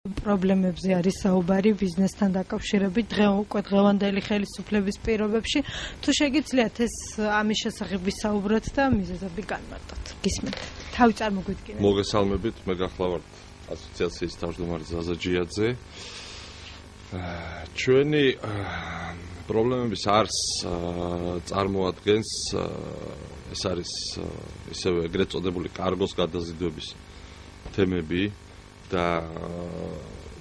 პრობლემებზე არის საუბარი ბიზნესთან დაკავშირებით დღევანდელი ხელისუფლების პირობებში. თუ შეგიძლიათ ეს ამის შესახებ ვისაუბროთ და მიზეზები განმარტოთ. გისმენთ. თავი წარმოგვიდგინეთ. მოგესალმებით, მე გახლავართ ასოციაციის თავმჯდომარე ზაზა ჯიაძე. ჩვენი პრობლემების არს წარმოადგენს ეს არის ისევე ეგრეთ წოდებული კარგოს გადაზიდვების თემები და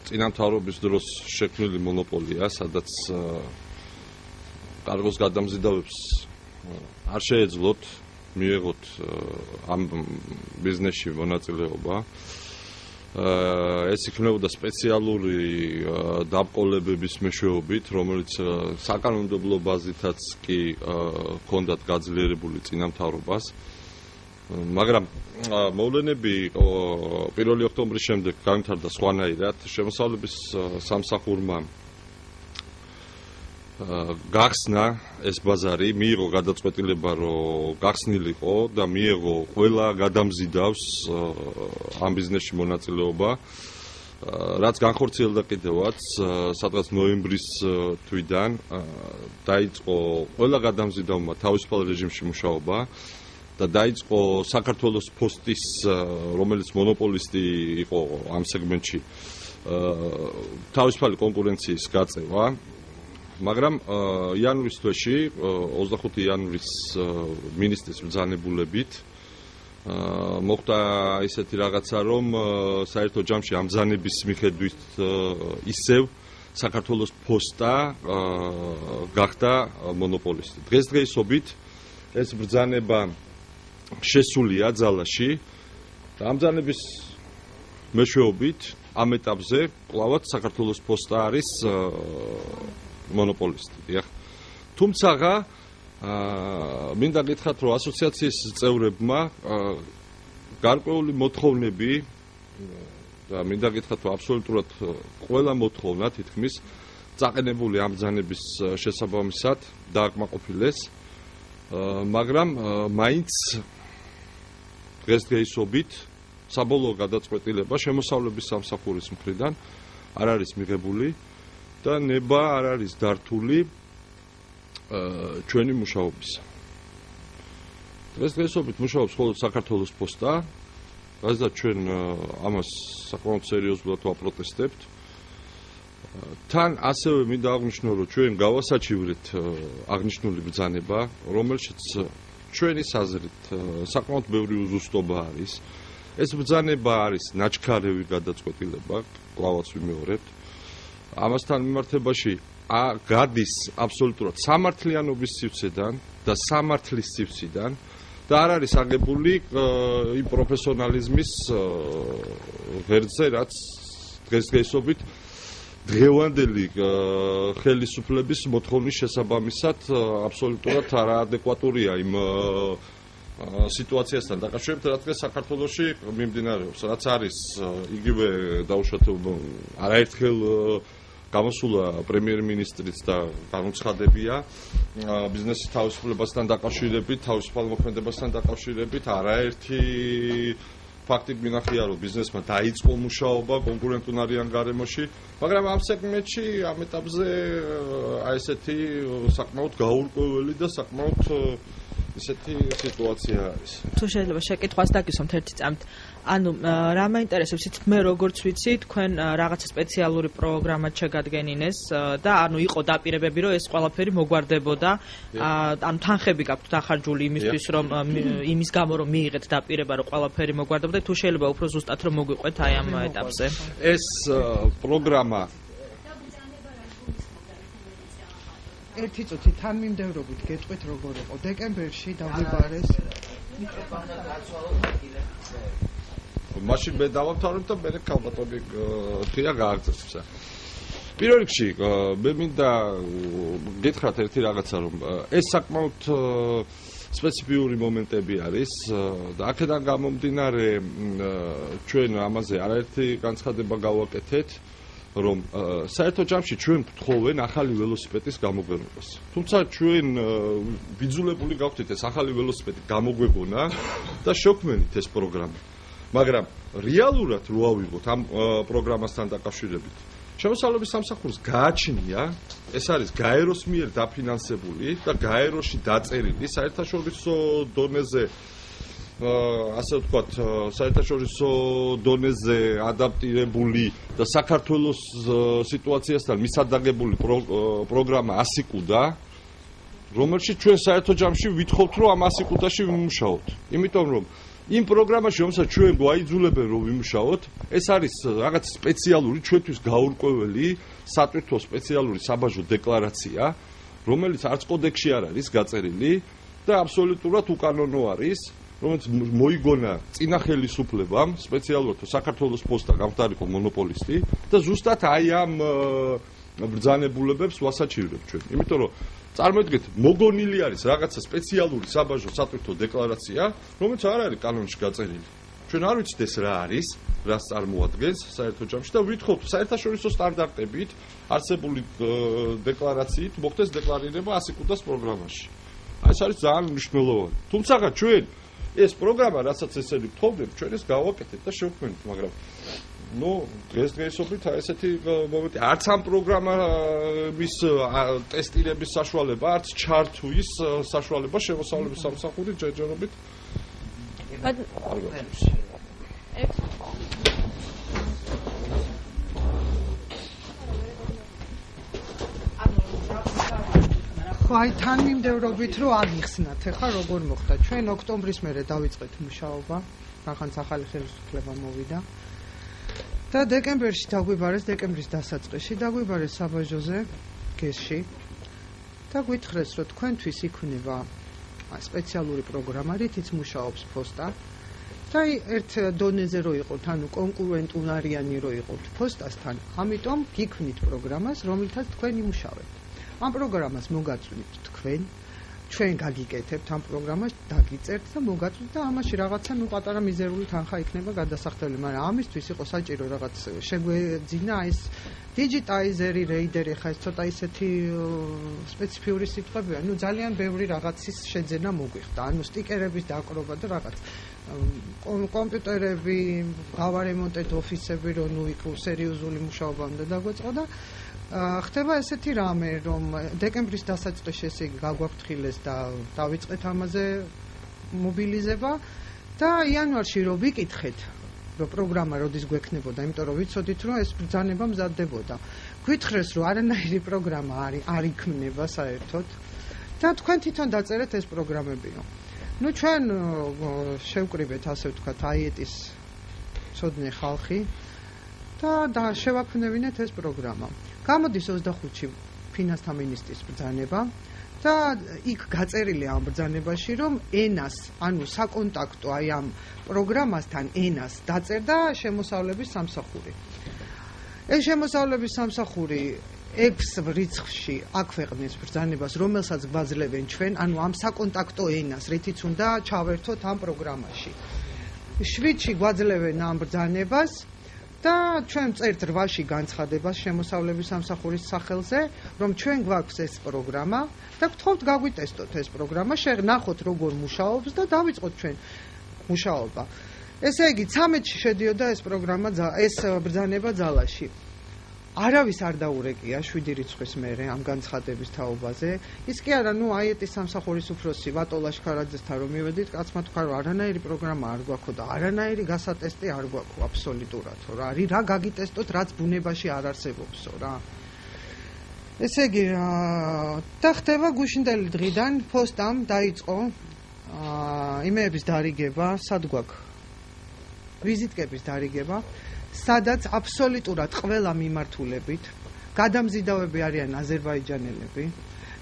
წინამთავრობის დროს შექმნილი მონოპოლია, სადაც კარგოს გადამზიდავებს არ შეეძლოთ მიიღოთ ამ ბიზნესში მონაწილეობა. ეს იქნებოდა სპეციალური დაბყოლებების მეშვეობით, რომელიც საკანონმდებლო ბაზითაც კი ჰქონდათ გაძლიერებული წინამთავრობას. მაგრამ მოვლენები 1 ოქტომბრის შემდეგ განვითარდა სხვანაირად. შემოსავლების სამსახურმა გახსნა ეს ბაზარი, მიიღო გადაწყვეტილება, რომ გახსნილიყო და მიიღო ყველა გადამზიდავს ამ ბიზნესში მონაწილეობა, რაც განხორციელდა კიდევაც სადღაც ნოემბრის თვიდან დაიწყო ყველა გადამზიდავმა თავისუფალ რეჟიმში მუშაობა და დაიწყო საქართველოს ფოსტის, რომელიც მონოპოლისტი იყო ამ სეგმენტში, თავისუფალი კონკურენციის გაწევა. მაგრამ იანვრის თვეში 25 იანვრის მინისტრის ბრძანებულებით მოხდა ისეთი რაღაცა, რომ საერთო ჯამში ამ ბრძანების მიხედვით ისევ საქართველოს ფოსტა გახდა მონოპოლისტი. დღესდღეობით ეს ბრძანება შესულია ძალაში და ამ ბრძანების მეშვეობით ამ ეტაპზე კვლავაც საქართველოს ფოსტა არის მონოპოლისტი. თუმცა მინდა გითხრათ, რომ ასოციაციის წევრებმა გარკვეული მოთხოვნები და მინდა გითხრათ, რომ აბსოლუტურად ყველა მოთხოვნა თითქმის წაყენებული ამ ბრძანების შესაბამისად დააკმაყოფილეს, მაგრამ მაინც დღესდღეობით საბოლოო გადაწყვეტილება შემოსავლების სამსახურის მხრიდან არ არის მიღებული და ნება არ არის დართული ჩვენი მუშაობისა. დღესდღეობით მუშაობს მხოლოდ საქართველოს პოსტა, რადგან ჩვენ ამას საკმაოდ სერიოზულად ვაპროტესტებთ. თან ასევე მინდა აღნიშნო, რომ ჩვენ გავასაჩივრეთ აღნიშნული ბრძანება, რომელშიც ჩვენი საზრით საკმაოდ ბევრი უზუსტობა არის. ეს ბრძანება არის ნაჩქარევი გადაწყვეტილება, კვლავაც ვიმეორებთ. ამასთან მიმართებაში გადის აბსოლუტურად სამართლიანობის სივრცედან და სამართლის სივრციდან და არ არის აგებული იმ პროფესიონალიზმის ღერძზე, რაც დღესდღეობით დღევანდელი ხელისუფლების მოთხოვნის შესაბამისად აბსოლუტურად არაადეკვატურია იმ სიტუაციასთან დაკავშირებით, რაც საქართველოში მიმდინარეობს, რაც არის იგივე დაუშვათ არაერთხელ გამოსულა პრემიერ-მინისტრიც და განუცხადებია ბიზნესის თავისუფლებასთან დაკავშირებით, თავისუფალ მოქმედებასთან დაკავშირებით, არაერთი ფაქტი მინახია, რომ ბიზნესმა დაიწყო მუშაობა კონკურენტუნარიან გარემოში, მაგრამ ამ სეგმენტში ამ ეტაპზე აი ესეთი საკმაოდ გაურკვეველი და საკმაოდ ისეთი სიტუაცია არის. თუ შეიძლება შეკითხვას დაგისვამთ ერთი წამით. ანუ რა მაინტერესებს იცით, მე როგორც ვიცი, თქვენ რაღაცა სპეციალური პროგრამა შეგადგენინეს და ანუ იყო დაპირებები, რომ ეს ყველაფერი მოგვარდებოდა. ანუ თანხები გაქვთ დახარჯული იმისთვის, რომ იმის გამო რომ მიიღეთ დაპირება, რომ ყველაფერი მოგვარდებოდა. თუ შეიძლება უფრო ზუსტად რომ მოგვიყვეთ აი ამ ეტაპზე. ეს პროგრამა ერთი წუთი თანმიმდევრობით გეტყვით როგორ იყო დეკემბერში დაგვიბარეს მაშინ მე დავამთავრებ და მე ქალბატონი თია გააგზავნებს. პირველ რიგში მე მინდა გითხრათ ერთი რაღაცა, რომ ეს საკმაოდ სპეციფიური მომენტები არის და აქედან გამომდინარე ჩვენ ამაზე არაერთი განცხადება გავაკეთეთ, რომ საერთო ჯამში ჩვენ გვთხოვენ ახალი ველოსიპედის გამოგვეღებას. თუმცა ჩვენ ბიძულებული გავხდით ეს ახალი ველოსიპედი გამოგვეგონა და შევქმნით ეს პროგრამა. მაგრამ რეალურად რო ავიღოთ ამ პროგრამასთან დაკავშირებით შემოსავლების სამსახურს გააჩნია ეს არის გაეროს მიერ დაფინანსებული და გაეროში დაწერილი საერთაშორისო დონეზე ასე ვთქვათ საერთაშორისო დონეზე ადაპტირებული და საქართველოს სიტუაციასთან მისადაგებული პროგრამა 100 კუდა რომელშიც ჩვენ საერთო ჯამში ვითხოვთ რომ ამ 100 კუდაში ვიმუშაოთ იმიტომ რომ იმ პროგრამაში რომელსაც ჩვენ გვაიძულებენ რომ ვიმუშაოთ ეს არის რაღაც სპეციალური ჩვენთვის გაურკვეველი სატვირთო სპეციალური საბაჟო დეკლარაცია რომელიც არც კოდექსში არ არის გაწერილი და აბსოლუტურად უკანონო არის რომელიც მოიგონა წინა ხელისუფლებამ სპეციალურად საქართველოს პოსტა გამხდარიყო მონოპოლისტი და ზუსტად აი ამ ბრძანებულებებს ვასაჩივრებ ჩვენ იმიტომ რომ წარმოიდგინეთ მოგონილი არის რაღაცა სპეციალური საბაჟო სატვირთო დეკლარაცია რომელიც არ არის კანონში გაწერილი ჩვენ არ ვიცით ეს რა არის რას წარმოადგენს საერთო ჯამში და ვითხოვთ საერთაშორისო სტანდარტებით არსებული დეკლარაციით მოხდეს დეკლარირება 100 კუდას პროგრამაში აი ეს არის ძალიან მნიშვნელოვანი თუმცა ჩვენ ეს პროგრამა რასაც ესენი გთხოვდნენ ჩვენ ეს გავაკეთეთ და შევქმნით მაგრამ დღესდღეობით ესეთი მომენტი არც ამ პროგრამის ტესტირების საშუალება არც ჩართვის საშუალება შემოსავლების სამსახურის ჯერჯერობით აი თანმიმდევრობით რომ აღიხსნათ ახლა როგორ მოხდა ჩვენ ოქტომბრის მერე დავიწყეთ მუშაობა ახალ ახალი ხელისუფლება მოვიდა და დეკემბერში დაგვიბარეს დეკემბრის დასაწყისში დაგვიბარეს საბაჟოზე გესში და გვითხრეს რომ თქვენთვის იქნება სპეციალური პროგრამა რითიც მუშაობს ფოსტა და ერთ დონეზე რო იყოთ ანუ კონკურენტუნარიანი რო იყოთ ფოსტასთან ამიტომ გიქმნით პროგრამას რომელთაც თქვენ იმუშავებთ ამ პროგრამას მოგაწვით თქვენ ჩვენ გაგიკეთებთ ამ პროგრამას დაგიწერთ და მოგაწვით და ამაში რაღაცა პატარა მიზერული თანხა იქნება გადასახდელი მაგრამ ამისთვის იყო საჭირო რაღაც შეგვეძინა ეს დიჯიტაიზერი რეიდერი ხა ეს ცოტა ისეთი სპეციფიური სიტყვებია ძალიან ბევრი რაღაცის შეძენა მოგვიხდა ანუ სტიკერების დაკრობა და რაღაც კომპიუტერები გავარემონტეთ ოფისები რომ იქ სერიოზული მუშაობა უნდა დაგვეწყო და ხდება ესეთი რამე რომ დეკემბრის დასაწყისში ესე იგი გაგვაფრთხილეს და დავიწყეთ ამაზე მობილიზება და იანვარში რომ ვიკითხეთ რომ პროგრამა როდის გვექნებოდა იმიტომ რომ ვიცოდით რომ ეს ბრძანება მზადდებოდა გვითხრეს რომ არანაირი პროგრამა არ იქმნება საერთოდ და თქვენ თვითონ დაწერეთ ეს პროგრამებიო ჩვენ შევკრიბეთ ასე ვთქვათ აიეტის ცოდნე ხალხი და შევაქმნევინეთ ეს პროგრამა გამოდის 25-ში ფინანსთა მინისტრის ბრძანება და იქ გაწერილი ამ ბრძანებაში რომ ენას ანუ საკონტაქტო აი ამ პროგრამასთან ენას დაწერდა შემოსავლების სამსახური ეს შემოსავლების სამსახური 6 რიცხვში აქვეყნეს ბრძანებას რომელსაც გვაძლევენ ჩვენ ანუ ამ საკონტაქტო ენას რითიც უნდა ჩავერთოთ ამ პროგრამაში 7-ში გვაძლევენ ამ ბრძანებას და ჩვენ წერთ 8-ში განცხადებას შემოსავლების სამსახურის სახელზე, რომ ჩვენ გვაქვს ეს პროგრამა და გთხოვთ გაგვიტესტოთ ეს პროგრამა, შეგნახოთ როგორ მუშაობს და დავიწყოთ ჩვენ მუშაობა. ესე იგი 13-ში შედიოდა ეს პროგრამა ეს ბრძანება ძალაში. არავის არ დაურეკია 7 რიცხვის მერე ამ განცხადების თაობაზე. ის კი არა, აიეტის სამსახურის უფროსი ვატო ლაშქარაძესთან რომ მივედით, კაცმა თქვა რომ არანაირი პროგრამა არ გვაქვს და არანაირი გასატესტი არ გვაქვს აბსოლუტურად, რა გაგიტესტოთ, რაც ბუნებაში არ არსებობსო რა. ესე იგი და ხდება გუშინდელი დღიდან ფოსტამ დაიწყო იმეების დარიგება, სად გვაქვს ვიზიტკების დარიგება სადაც აბსოლუტურად ყველა მიმართულებით გადამზიდავები არიან აზერბაიჯანელები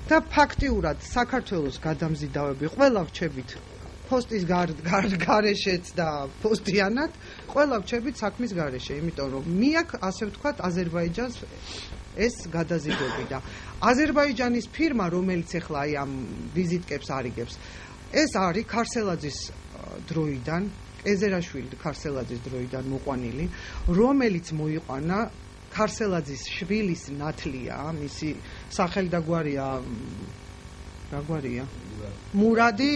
და ფაქტიურად საქართველოს გადამზიდავები ყველა ვჩებით პოსტის გარეშეც და პოსტიანად ყველა ვჩებით საქმის გარეშე იმიტომ რომ მიაკ ასე ვთქვათ აზერბაიჯანს ეს გადაზიდები და აზერბაიჯანის ფირმა რომელიც ახლა აი ამ ვიზიტკებს არიგებს ეს არის ქარსელაძის დროიდან ეზერაშვილი ქარსელაძის დროიდან მოყვანილი, რომელიც მოიყვანა ქარსელაძის შვილის ნათლია, მისი სახელი და გვარია რა გვარია? მურადი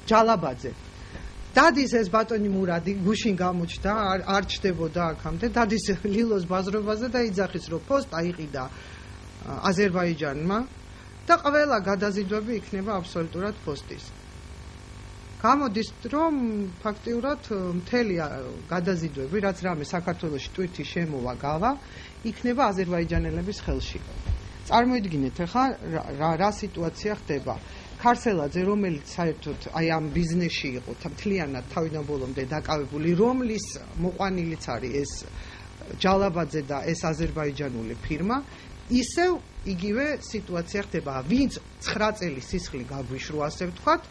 ჯალაბაძე. დადის ეს ბატონი მურადი გუშინ გამოჩნდა, არ ჩდებოდა აქამდე, დადის ლილოს ბაზრობაზე და იძახის, რომ პოსტა იყიდა აზერბაიჯანმა და ყველა გადაზიდვები იქნება აბსოლუტურად პოსტის. გამოდის, რომ ფაქტიურად მთელი გადაზიდვები, რაც რამე საქართველოში ტვირთი შემოვა გავა, იქნება აზერბაიჯანელების ხელში. წარმოიდგინეთ ახლა რა სიტუაცია ხდება. ქარსელაძე, რომელიც საერთოდ აი ამ ბიზნესში იყო მთლიანად თავიდან ბოლომდე დაკავებული, რომლის მოყვანილიც არის ეს ჯალაბაძე და ეს აზერბაიჯანული ფირმა, ისევ იგივე სიტუაცია ხდება. ვინც 9 წელი სისხლი გაგვიშრო, ასე ვთქვათ,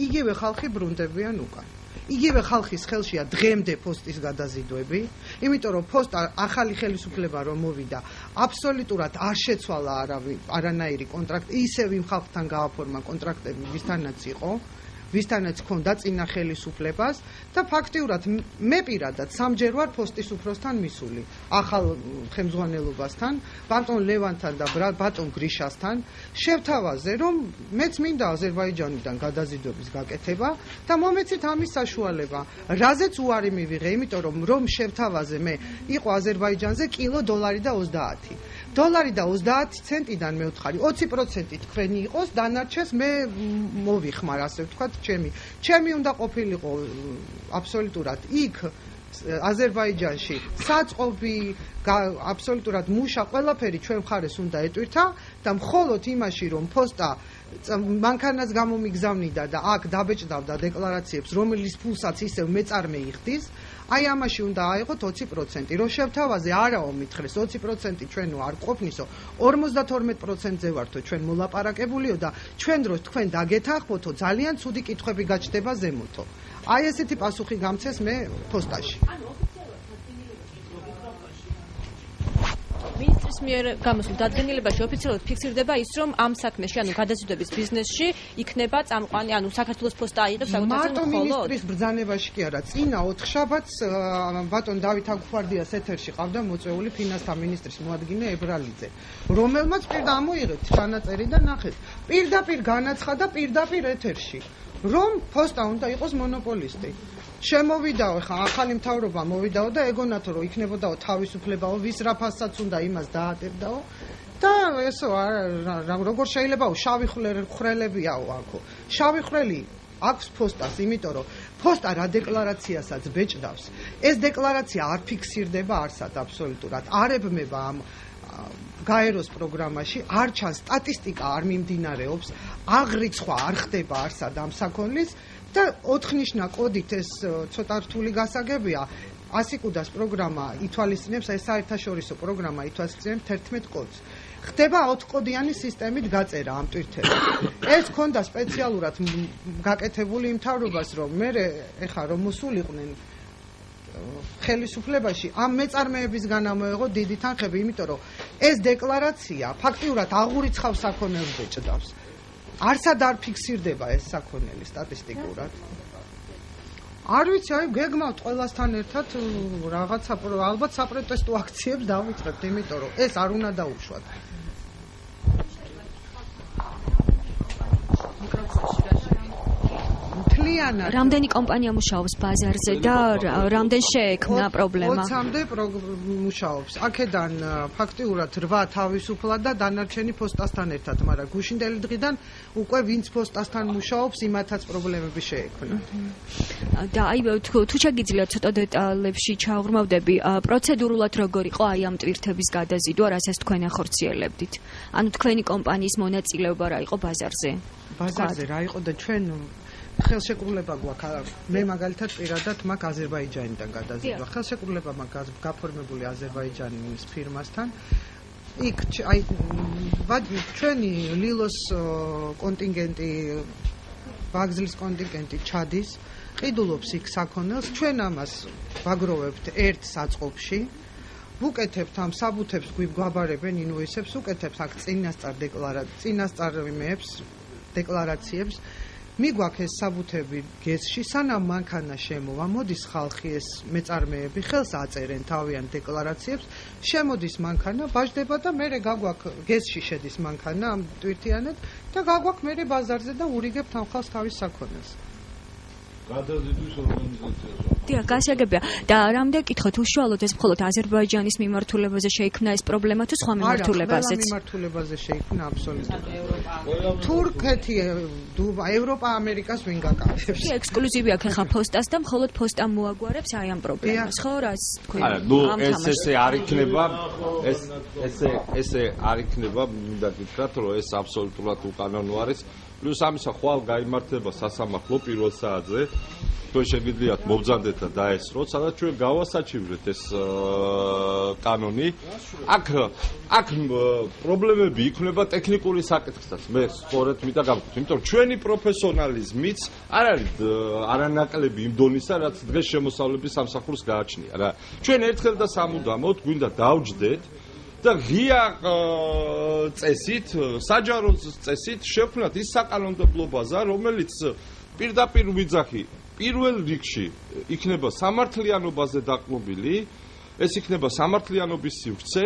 იგივე ხალხი ბრუნდებიან უკან. იგივე ხალხის ხელშია დღემდე პოსტის გადაზიდვები, იმიტომ რომ პოსტა ახალი ხელისუფლება რომ მოვიდა, აბსოლუტურად არ შეცვალა არანაირი კონტრაქტი, ისევ იმ ხალხთან გააფორმა კონტრაქტები, ვისთანაც იყო, ვისთანაც ჰქონდა წინა ხელისუფლებას და ფაქტიურად მე პირადად სამჯერ ვარ პოსტის უფროსთან მისული, ახალ ხელმძღვანელობასთან, ბატონ ლევანთან და ბატონ გრიშასთან, შევთავაზე, რომ მეც მინდა აზერბაიჯანიდან გადაზიდვების გაკეთება და მომეცით ამის საშუალება. რაზეც უარი მივიღე, იმიტომ რომ შევთავაზე მე იყო აზერბაიჯანზე კილო $2 და 30. $2 და 30 ცენტიდან მე ვთხარი, 20% თქვენი იყოს, დანარჩენს მე მოვიხმარ, ასე ვთქვათ, ჩემი უნდა ყოფილიყო აბსოლუტურად იქ აზერბაიჯანში საწყობი აბსოლუტურად მუშა ყველაფერი ჩვენ მხარეს უნდა ეტვირთა და მხოლოდ იმაში რომ პოსტა მანქანას გამომიგზავნიდა და აქ დაბეჭდავდა დეკლარაციებს, რომელიც ფულსაც ისევ მეწარმე იხდის, აი ამაში უნდა აიღოთ 20%. რო შევთავაზე არაო მითხრეს 20% ჩვენო არ ყოფნისო, 52%-ზე ვართო ჩვენ მოლაპარაკებულიო და ჩვენ დროს თქვენ დაგეთანხმოთო, ძალიან ცუდი კითხვები გაჩნდება ზემოთო. აი ესეთი პასუხი გამცეს მე პოსტაში. მინისტრის მიერ გამოსულ დადგენილებაში ოფიციალურად ფიქსირდება ის, რომ ამ საქმეში, ანუ გადაზიდვების ბიზნესში იქნება წამყვანი, ანუ საქართველოს პოსტა აიღებს საკუთარ მარტო მინისტრის ბრძანებაში კი არა, წინა 4 შაბათს ბატონ დავით აგვხარდიას ეთერში ყავდა მოწვეული ფინანსთა მინისტრის მოადგილე ებრალიძე, რომელმაც პირდა ამოიღეთ ჩანაწერი და ნახეთ. პირდაპირ განაცხადა პირდაპირ ეთერში, რომ პოსტა უნდა იყოს მონოპოლისტი. შემოვიდაო ხა ახალი მთავრობა მოვიდაო და ეგონათო რომ იქნებოდაო თავისუფლებაო ვის რა ფასსაც უნდა იმას დაატებდაო და ესო როგორ შეიძლებაო შავი ხვრელებიაო აქო შავი ხვრელი აქვს პოსტას იმიტომ რომ პოსტა რა დეკლარაციასაც ბეჭდავს ეს დეკლარაცია არ ფიქსირდება არსად აბსოლუტურად არ ებმება ამ გაეროს პროგრამაში არ ჩანს სტატისტიკა არ მიმდინარეობს აღრიცხვა არ ხდება არსად ამ საქონლის და 4 ნიშნა კოდით ეს ცოტა რთული გასაგებია 100 კუდას პროგრამა ითვალისწინებს ეს საერთაშორისო პროგრამა ითვალისწინებს 11 კოდს ხდება 4 კოდიანი სისტემით გაწერა ამ ტვირთებში ეს ქონდა სპეციალურად გაკეთებული იმ თავრობას რომ მე ეხა რომ მოსულიყვნენ ხელისუფლებაში ამ მეწარმეებისგან ამოეღო დიდი თანხები იმიტომ რომ ეს დეკლარაცია ფაქტიურად აღურიცხავს საქონელს ბეჭდავს არსად არ ფიქსირდება ეს საქონელი სტატისტიკურად. არ ვიცი, აი გეგმავთ ყველასთან ერთად რაღაცა ალბათ საპროტესტო აქციებს დავიწყებთ, იმიტომ რომ ეს არ უნდა დაუშვათ. რამდენი კომპანია მუშაობს ბაზარზე და რამდენ შეექმნა პრობლემა? 20-მდე მუშაობს. აქედან ფაქტიურად 8 თავისუფლა და დანარჩენი პოსტასთან ერთად, მაგრამ გუშინდელი დღიდან უკვე ვინც პოსტასთან მუშაობს, იმათაც პრობლემები შეექმნა. და აი თუ შეგიძლიათ ცოტა დეტალებში ჩააღრმავდები, პროცედურულად როგორ იყო აი ამ ტვირთების გადაზიდვა, რასაც თქვენ ახორციელებდით? ანუ თქვენი კომპანიის მონაწილეობა რა იყო ბაზარზე? ბაზარზე რა იყო და ჩვენ ხელშეკრულება გვაქვს. მე მაგალითად პირადად მაქვს აზერბაიჯანიდან გადაზიდვა. ხელშეკრულება მაქვს გაფორმებული აზერბაიჯანის ფირმასთან. იქ აი ჩვენი ლილოს კონტინგენტი ვაგზლის კონტინგენტი ჩადის, ყიდულობს იქ საქონელს. ჩვენ ამას ვაგროვებთ ერთ საწყობში. ვუკეთებთ ამ საბუთებს გვაბარებენ ინვოისებს, ვუკეთებთ აქ წინასწარმეებს, დეკლარაციებს. მიგვაქვს ეს საბუთები გეზში, სანამ მანქანა შემოვა, მოდის ხალხი ეს მეწარმეები, ხელს აწერენ თავიანთ დეკლარაციებს, შემოდის მანქანა, ბაჟდება და მერე გაგვაქვს გეზში შედის მანქანა ამ ტვირთიანად და გაგვაქვს მერე ბაზარზე და ურიგებთ ამ ხალხს თავის საქონელს. გადაზიდვის ორგანიზაციას. დიახ, გასაგებია. და რამდენი კითხოთ უშუალოდ ეს მხოლოდ აზერბაიჯანის მიმართულებაზე შეიქმნა ეს პრობლემა თუ სხვა მიმართულებაზეც? მიმართულებაზე შეიქმნა აბსოლუტურად. თურქეთი, ევროპა, ამერიკას ვინ გაკარებს? კი, ექსკლუზივი აქვს ხა ფოსტას და მხოლოდ ფოსტამ მოაგვარებს აი ამ პრობლემას, ხო, რაც თქვენ ესე არ იქნება, ესე არ იქნება, მინდა გითხრათ, რომ ეს აბსოლუტურად უკანონო არის. პლუს ამისა ხვალ გაიმართება სასამართლო პირველ საათზე. თქვენ შეგიძლიათ მობრძანდეთ და დაესროთ, სადაც ჩვენ გავასაჩივრეთ ეს კანონი. აქ პრობლემები იქნება ტექნიკური საკითხსაც. მე სწორედ მინდა გავკეთო, იმიტომ რომ ჩვენი პროფესიონალიზმიც არ არის არანაკლები იმ დონისა, რაც დღეს შემოსავლების სამსახურს გააჩნია რა. ჩვენ ერთხელ და სამუდამოდ გვინდა დავჯდეთ და ღია წესით, საჯარო წესით შევქმნათ ის საკანონმდებლო ბაზა, რომელიც პირდაპირ ვიძახი პირველ რიგში იქნება სამართლიანობაზე დაყრდნობილი, ეს იქნება სამართლიანობის სივრცე,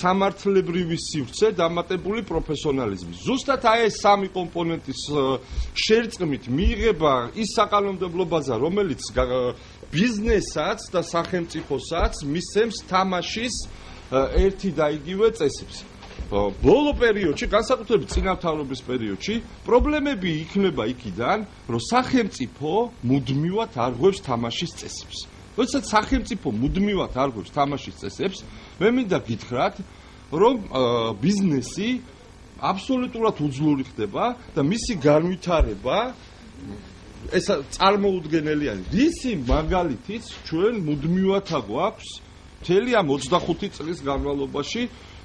სამართლებრივი სივრცე, დამატებული პროფესიონალიზმი. ზუსტად აი ეს სამი კომპონენტის შერწყმით მიიღება ის საკანონმდებლო ბაზა, რომელიც ბიზნესაც და სახელმწიფოსაც მისცემს თამაშის ერთი და იგივე წესებს. ბოლო პერიოდში, განსაკუთრებით წინამთავრობის პერიოდში, პრობლემები იქნება იქიდან, რომ სახელმწიფო მუდმივად არღვევს თამაშის წესებს. როდესაც სახელმწიფო მუდმივად არღვევს თამაშის წესებს, მე მინდა გითხრათ, რომ ბიზნესი აბსოლუტურად უძლური ხდება და მისი განვითარება ეს წარმოუდგენელი არის. რისი მაგალითიც ჩვენ მუდმივად აგვაქვს მთელი ამ 25 წლის განმავლობაში,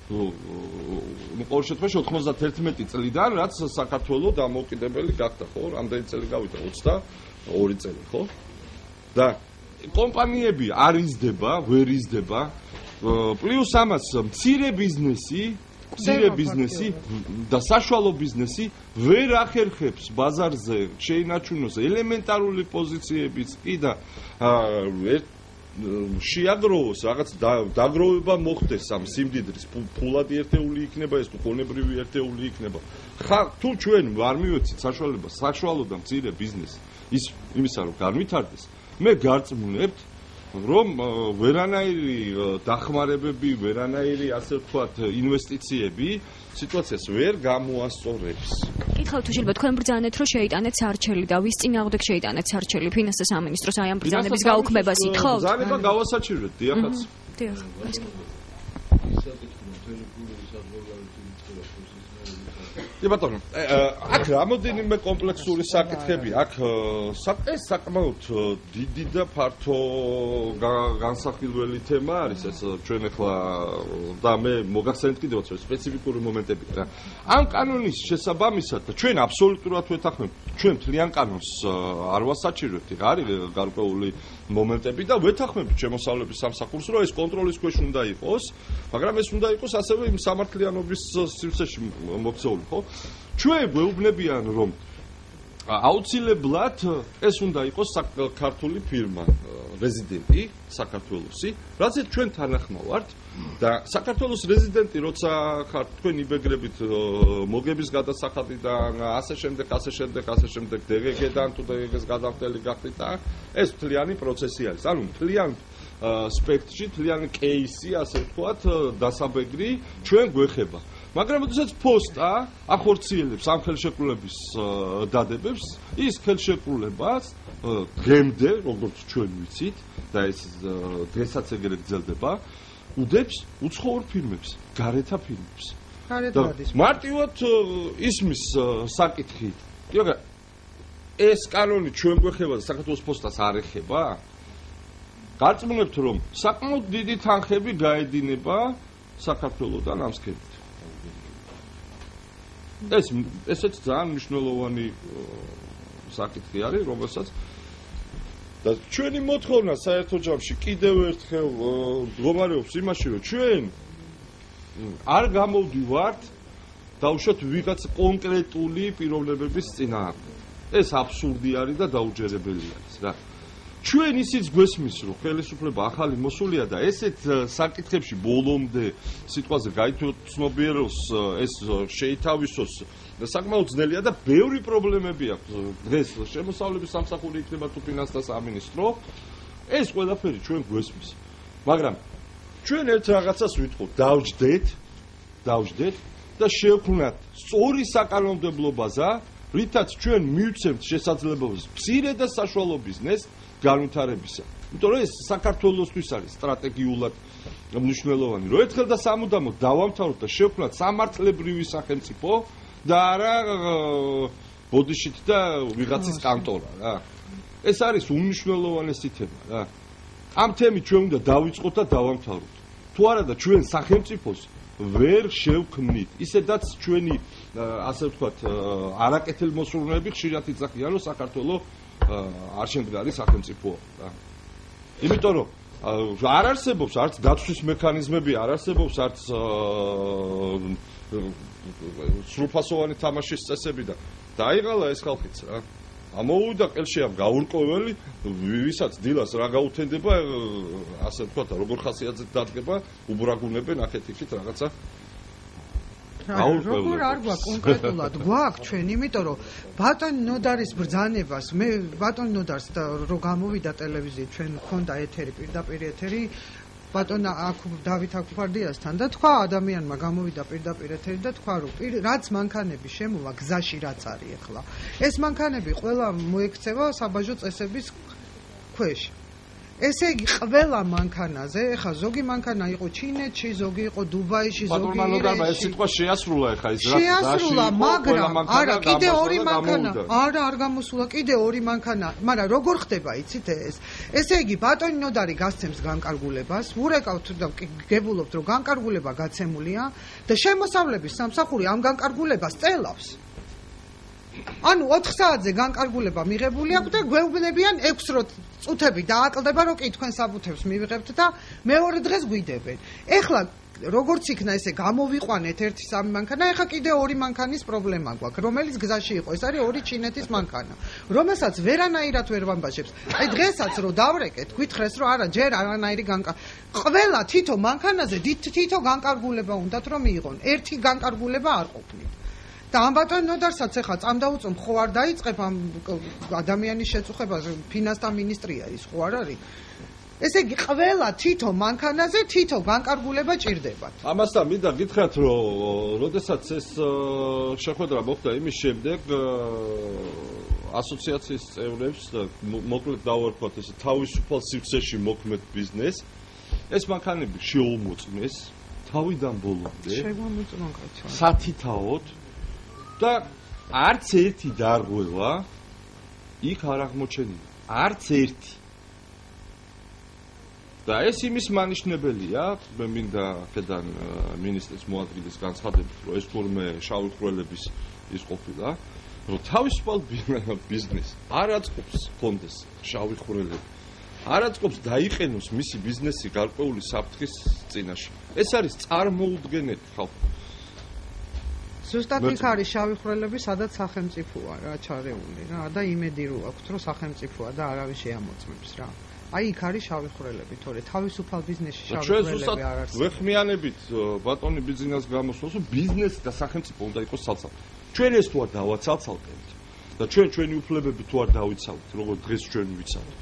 ყოველ შემთხვევაში 91 წლიდან, რაც საქართველოს დამოუკიდებელი გახდა, ხო? რამდენი წელი გავიდა? 22 წელი, ხო? და კომპანიები არ იზრდება, ვერ იზრდება. პლუს ამას მცირე ბიზნესი და საშუალო ბიზნესი ვერ ახერხებს ბაზარზე შეინარჩუნოს ელემენტარული პოზიციებიც კი და შეაგროვოს რაღაც დაგროვება მოხდეს ამ სიმდიდრის ფულადი ერთეული იქნება ეს თუ ქონებრივი ერთეული იქნება. თუ ჩვენ არ მივეცით საშუალებას საშუალო და მცირე ბიზნესი იმისა რომ განვითარდეს, მე გარწმუნებთ რომ ვერანაირი დახმარებები, ვერანაირი ასე ვთქვათ ინვესტიციები სიტუაციას ვერ გამოასწორებს. კითხავთ თუ შეიძლება თქვენ ბრძანეთ რომ შეიტანეთ სარჩელი და ვის წინააღმდეგ შეიტანეთ სარჩელი ფინანსთა სამინისტროს აი ამ ბრძანების გაუქმებას ითხოვთ? ბრძანება გავასაჩივრეთ, დიახაც. დიახ. კი ბატონო, აქ რამოდენიმე კომპლექსური საკითხები, აქ ეს საკმაოდ დიდი და ფართო განსახილველი თემა არის ეს ჩვენ ახლა და მე მოგახსენეთ კიდევაც რომ სპეციფიკური მომენტები რა. ამ კანონის შესაბამისად ჩვენ აბსოლუტურად ვეთანხმებთ, ჩვენ მთლიან კანონს არ ვასაჩივრებთ, არის გარკვეული მომენტები და ვეთანხმებთ შემოსავლების სამსახურს, რომ ეს კონტროლის ქვეშ უნდა იყოს, მაგრამ ეს უნდა იყოს ასევე იმ სამართლიანობის სივრცეში მოქცეული, ხო? ჩვენ გვეუბნებიან რომ აუცილებლად ეს უნდა იყოს ქართული ფირმა, რეზიდენტი საქართველოსი, რაზეც ჩვენ თანახმა ვართ და საქართველოს რეზიდენტი როცა ხართ თქვენ იბეგრებით მოგების გადასახადიდან ასე შემდეგ დეგეგედან თუ დეგეგეს გადახდელი გახდით და ეს მთლიანი პროცესი არის. ანუ მთლიან სპექტრში, მთლიანი კეისი, ასე ვთქვათ, დასაბეგრი ჩვენ გვეხება. მაგრამ როდესაც ფოსტა ახორციელებს ამ ხელშეკრულების დადებებს, ის ხელშეკრულებას დღემდე, როგორც ჩვენ ვიცით, და ეს დღესაც ეგრე გრძელდება, უდებს უცხოურ ფირმებს, გარეთა ფირმებს. მარტივად ისმის საკითხი, ეს კანონი ჩვენ გვეხება და საქართველოს ფოსტას არ ეხება? გარწმუნებთ, რომ საკმაოდ დიდი თანხები გაედინება საქართველოსთან ამ სქემით. ესეც ძალიან მნიშვნელოვანი საკითხი არის, რომელსაც და ჩვენი მოთხოვნა საერთო ჯამში კიდევ ერთხელ მდგომარეობს იმაში, რომ ჩვენ არ გამოვდივართ დაუშვათ ვიღაც კონკრეტული პიროვნებების წინააღმდეგ. ეს აბსურდი არის და დაუჯერებელი არის რა. ჩვენ ისიც გვესმის, რომ ხელისუფლება ახალი მოსულია და ესეთ საკითხებში ბოლომდე სიტყვაზე გაიცნობიეროს, ეს შეითავისოს საკმაოდ ძნელია და ბევრი პრობლემები აქვს. დღეს შემოსავლების სამსახური იქნება თუ ფინანსთა სამინისტრო, ეს ყველაფერი ჩვენ გვესმის. მაგრამ ჩვენ ერთ რაღაცას ვიტყობთ, დავждეთ და შევქმნათ სწორი საკანონმდებლო ბაზა, რითაც ჩვენ მივცემთ შესაძლებლობას მცირე და საშუალო ბიზნესს განვითარებისა. იმიტომ რომ ეს საქართველოსთვის არის სტრატეგიულად მნიშვნელოვანი. რომ ერთხელ და სამუდამოდ დავამთავროთ და შევქმნათ სამართლებრივი სახელმწიფო და არა ბოდიშით და ვიღაცის კანტორა რა. ეს არის უმნიშვნელოვანესი თემა რა. ამ თემით ჩვენ უნდა დავიწყოთ და დავამთავროთ. თუ არა და ჩვენ სახელმწიფოს ვერ შევქმნით. ისედაც ჩვენი ასე ვთქვათ არაკეთილმოსურნეები ხშირად იცახიან რომ საქართველოს არ შემდგარი სახელმწიფოა რა. იმიტომ რომ არ არსებობს არც დაცვის მექანიზმები, არ არსებობს არც სრულფასოვანი თამაშის წესები და დაიღალა ეს ხალხიც რა. ამოვიდა ყელში ამ გაურკვეველი, ვისაც დილას რა გაუთენდება, ასე ვთქვათ, როგორ ხასიათზე დადგება, უბრაგუნებენ ახეთ იქით რაღაცა. როგორ არ გვაქვს კონკრეტულად გვაქვს ჩვენ, იმიტომ რომ ბატონ ნოდარის ბრძანებას მე ბატონ ნოდარს რო გამოვიდა ტელევიზიით ჩვენ მქონდა ეთერი, პირდაპირ ეთერი ბატონ დავით აკუპარდიასთან და თქვა ადამიანმა გამოვიდა პირდაპირ ეთერი და თქვა რომ რაც მანქანები შემოვა გზაში რაც არის ახლა ეს მანქანები ყველა მოექცევა საბაჟო წესების ქვეშ. ესე იგი ყველა მანქანაზე, ეხა ზოგი მანქანა იყო ჩინეთში, ზოგი იყო დუბაიში, ზოგი ირანში. ეს სიტყვა შეასრულა ეხა ის რა შეასრულა, მაგრამ არა, კიდე ორი მანქანა. არა, არ გამოსულა, კიდე ორი მანქანა. მაგრამ როგორ ხდება, იცით ეს? ესე იგი ბატონი ნოდარი გასცემს განკარგულებას, ვურეკავთ და გებულობთ, რომ განკარგულება გაცემულია და შემოსავლების სამსახური ამ განკარგულებას წელავს. ანუ 4 საათზე განკარგულება მიღებული აქვს და გვეუბნებიან 6 წუთები დააკლდება რომ კი თქვენ საბუთებს მივიღებთ და მეორე დღეს გვიდებენ. ეხლა როგორც იქნა ესე გამოვიყვანეთ 1-3 მანქანა, ეხლა კიდე 2 მანქანის პრობლემა გვაქვს, რომელიც გზაში იყო. ეს არის 2 ჩინეთის მანქანა, რომელსაც ვერანაირად ვერ ვამბაჟებს. აი დღესაც რო დავრეკეთ, გითხრეს რომ არა, ჯერ არანაირი ყველა თითო მანქანაზე თითო განკარგულება უნდათ რომ მიიღონ. ერთი განკარგულება არ ყოფნით. და ამ ბატონ ნოდარსაც ახლა წამდაუწომ ხო არ დაიწყებ ამ ადამიანის შეწუხებას, ფინანსთა მინისტრია ის ხო არ არის? ესე იგი ყველა თითო მანქანაზე თითო განკარგულება ჭირდებათ. ამასთან მინდა გითხრათ რომ როდესაც ეს შეხვედრა მოხდა იმის შემდეგ ასოციაციის წევრებს მოკლედ დავარქვათ ესე თავისუფალ სივრცეში მოქმედ ბიზნესს ეს მანქანები შეუმოწმეს თავიდან ბოლომდე შემომოწმონ კაცო სათითაოდ და არც ერთი დარღვევა იქ არ აღმოჩენილა. არც ერთი. და ეს იმის მანიშნებელია, მე მინდა აქედან მინისტრის მოადგილის განცხადებით, რომ ეს თურმე შავი ხვრელების ის ყოფილა, რომ თავისუფალ ბიზნესს არ აწყობს კონდეს შავი ხვრელები. არ აწყობს დაიყენოს მისი ბიზნესი გარკვეული საფრთხის წინაშე. ეს არის წარმოუდგენელი ხალხი. ზუსტად იქ არის შავი ხვრელები, სადაც სახელმწიფოა რა ჩარეული რა და იმედი რო აქვს რომ სახელმწიფოა და არავის შეამოწმებს რა. აი იქ არის შავი ხვრელები, თორე თავისუფალ ბიზნესში შავი ხვრელები არ არსებობს. ვეხმიანებით ბატონი ბიზნეს გამოსვლას, რომ ბიზნესი და სახელმწიფო უნდა იყოს ცალ-ცალკე. ჩვენ ეს თუ არ დავაცალცალკებთ და ჩვენი უფლებები თუ არ დავიცავთ, როგორც დღეს ჩვენ ვიცავთ.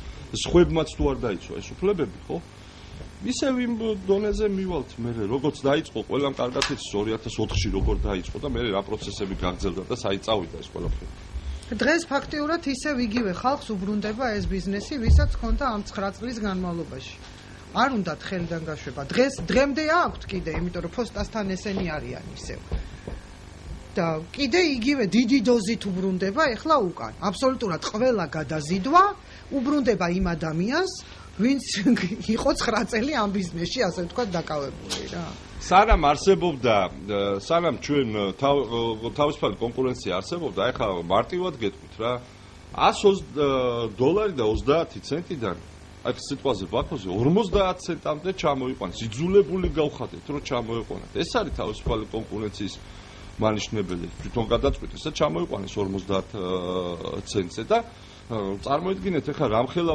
სხვებმაც თუ არ დაიცვა ეს უფლებები, ხო? ისევ იმ დონეზე მივალთ მე, როგორც დაიწყო, ყველამ კარგად იცის 2004-ში როგორ დაიწყო და მე რა პროცესები გაგრძელდა და საიწავიდა ეს ყველაფერი. დღეს ფაქტიურად ისევ იგივე ხალხს უბრუნდება ეს ბიზნესი, ვისაც ჰქონდა ამ 9 წლის განმავლობაში. არ უნდათ ხელიდან გაშვება. დღემდე აქვთ კიდე, იმიტომ რომ ფოსტასთან ესენი არიან ისევ. და კიდე იგივე დიდი დოზით უბრუნდება ეხლა უკან. აბსოლუტურად ყველა გადაზიდვა უბრუნდება იმ ადამიანს, ვინც იყო 9 წელი ამ ბიზნესში, ასე ვთქვათ, დაკავებული რა. სანამ არსებობდა, სანამ ჩვენ თავისუფალი კონკურენცია არსებობდა, ეხლა მარტივად გეტყვით რა, $100 და 30 ცენტიდან, აი სიტყვაზე ბაქოზე 50 ცენტამდე ჩამოიყვანეს. იძულებული გავხადეთ, რომ ჩამოიყვანოთ. ეს არის თავისუფალი კონკურენციის მანიშნებელი. თვითონ გადაწყვეტეს და ჩამოიყვანეს 50 ცენტზე და წარმოიდგინეთ ეხლა რამხელა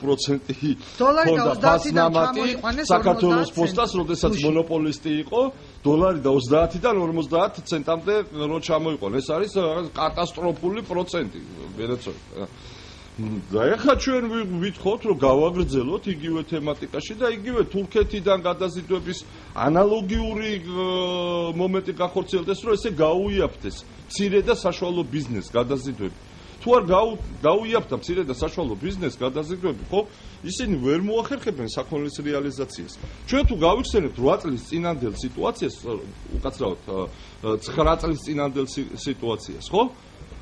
პროცენტი დოლარი და 30-დან ჩამოიყვანეს საქართველოს პოსტას, როდესაც მონოპოლისტი იყო, დოლარი და 30-დან 50 ცენტამდე რო ჩამოიყვანეს. ეს არის კატასტროფული პროცენტი, ვერაცოი. და ეხლა ჩვენ ვითხოვთ, რომ გავაგრძელოთ იგივე თემატიკაში და იგივე თურქეთიდან გადაზიდვების ანალოგიური მომენტი გახორციელდეს, რომ ესე გაუიაფთეს მცირე და საშუალო ბიზნეს გადაზიდვები. თუ არ გაუიაფთა მცირე და საშუალო ბიზნეს გადაზიდვები, ხო? ისინი ვერ მოახერხებენ საქონლის რეალიზაციას. ჩვენ თუ გავიხსენებთ 8 წლის წინანდელ სიტუაციას, უკაცრავად 9 წლის წინანდელ სიტუაციას, ხო?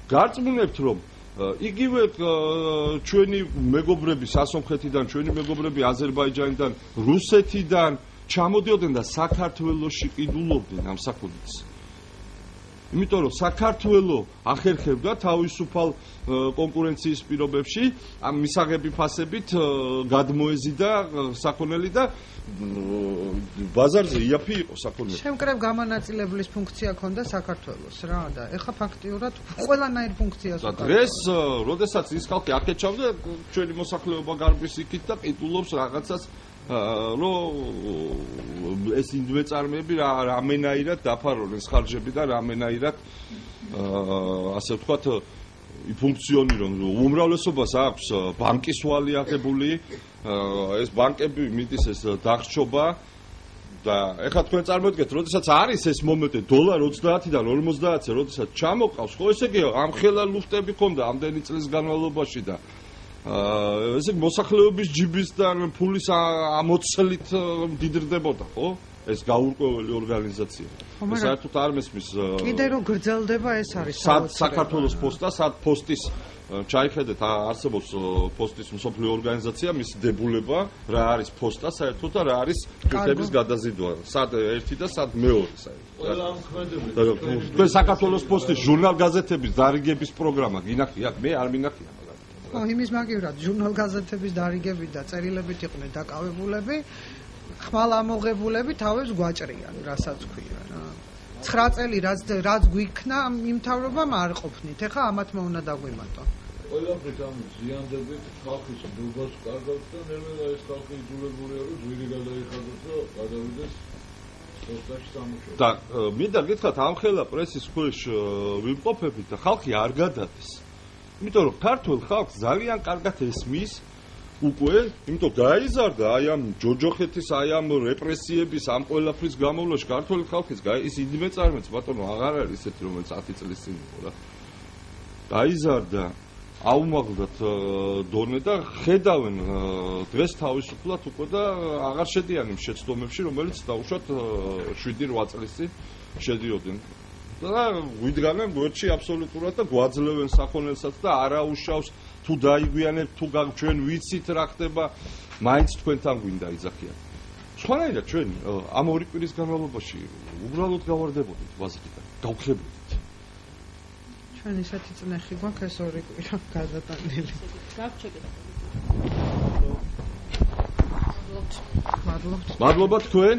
გარწმუნებთ, რომ იგივე ჩვენი მეგობრები სასონხეთიდან, ჩვენი მეგობრები აზერბაიჯანიდან, რუსეთიდან ჩამოდიოდნენ და საქართველოში ყიდულობდნენ ამ საქონელს. იმიტომ რომ საქართველო ახერხებდა თავისუფალ კონკურენციის პირობებში ამ მისაღები ფასებით გადმოეზიდა საქონელი და ბაზარზე იაფი იყო საქონელი. შემკრებ გამანაწილებლის ფუნქცია ჰქონდა საქართველოს რა და ეხა ფაქტიურად ყველანაირ ფუნქციას და დღეს როდესაც ის ხალხი აქეთ ჩავდა ჩვენი მოსახლეობა გარბის იქით და ყიდულობს რაღაცას რომ ეს ინდივე წარმოები რამენაირად დაფარონ ეს ხარჯები და რამენაირად ასე ვთქვათ ფუნქციონირონ. უმრავლესობას აქვს ბანკის ვალი აღებული, ეს ბანკები მიდის ეს დახშობა და ეხლა თქვენ წარმოიდგინეთ, როდესაც არის ეს მომენტი დოლარი 30-დან 50-ზე, როდესაც ჩამოყავს, ხო ესე იგი ამხელა ლუფტები ხონდა ამდენი წლის განმავლობაში და ესე მოსახლეობის ჯიბისთან ფულის ამოცლით მდიდრდებოდა, ხო? ეს გაურკვეველი ორგანიზაცია. ეს საერთოდ არ მესმის. კიდე რომ გრძელდება ეს არის საქართველოს პოსტა, სად პოსტის ჩაიხედეთ, არსებობს პოსტის მსოფლიო ორგანიზაცია, მის დებულება, რა არის პოსტა საერთოდ და რა არის ტვირთების გადაზიდვა. სად ერთი და სად მეორე საერთოდ. ყველა ამ ქმედებით. თქვენ საქართველოს პოსტის ჟურნალ-გაზეთების დარიგების პროგრამა გინახიათ? მე არ მინახია. ხო, იმის მაგივრად ჟურნალ-გაზეთების დარიგები და წერილებით იყვნენ დაკავებულები. ხმალ ამოღებულები თავებს გვაჭრიან, რასაც ქვია რა. 9 წელი რაც გვიქნა იმთავრობამ არ ყოფნით. ეხა ამათმა უნდა დაგვიმატო. ყველაფრით ამ ზიანდებით ხალხის დუბას კარგავს და ნერველა ეს ხალხი იძულებულია რომ ძვირი გადაიხადოს და გადავიდეს პოსტაში სამუშაოდ. და მინდა გითხრათ ამ ხელა პრესის ქვეშ ვიმყოფებით და ხალხი არ გადადეს. იმიტომ რომ ქართულ ხალხს ძალიან კარგად ესმის უკვე, იმიტომ გაიზარდა აი ამ ჯოჯოხეთის, აი ამ რეპრესიების, ამ ყველაფრის გამოვლაში ქართული ხალხის ის იდმე წარმოებს, ბატონო, აღარ არის ისეთი, რომელიც 10 წლის წინ იყო რა. გაიზარდა, აუმაღლდათ დონე და ხედავენ დღეს თავისუფლად უკვე და აღარ შედიან იმ შეცდომებში, რომელიც დაუშვათ 7-8 წლის წინ შედიოდნენ. და ვიდგანენ გვერდში აბსოლუტურად და გვაძლევენ საქონელსაც და არაუშავს თუ დაიგვიანებთ თუ ჩვენ ვიცით რა ხდება მაინც თქვენთან გვინდა იძახიან. სხვანაირად ჩვენ ამ ორი კვირის განმავლობაში უბრალოდ გავარდებოდით ბაზრიდან, გავხდებოდით. ჩვენ ისეთი წნეხი გვაქვს ეს ორი კვირა გადატანილი. გაგვჩეკეთ. მადლობთ. მადლობა თქვენ.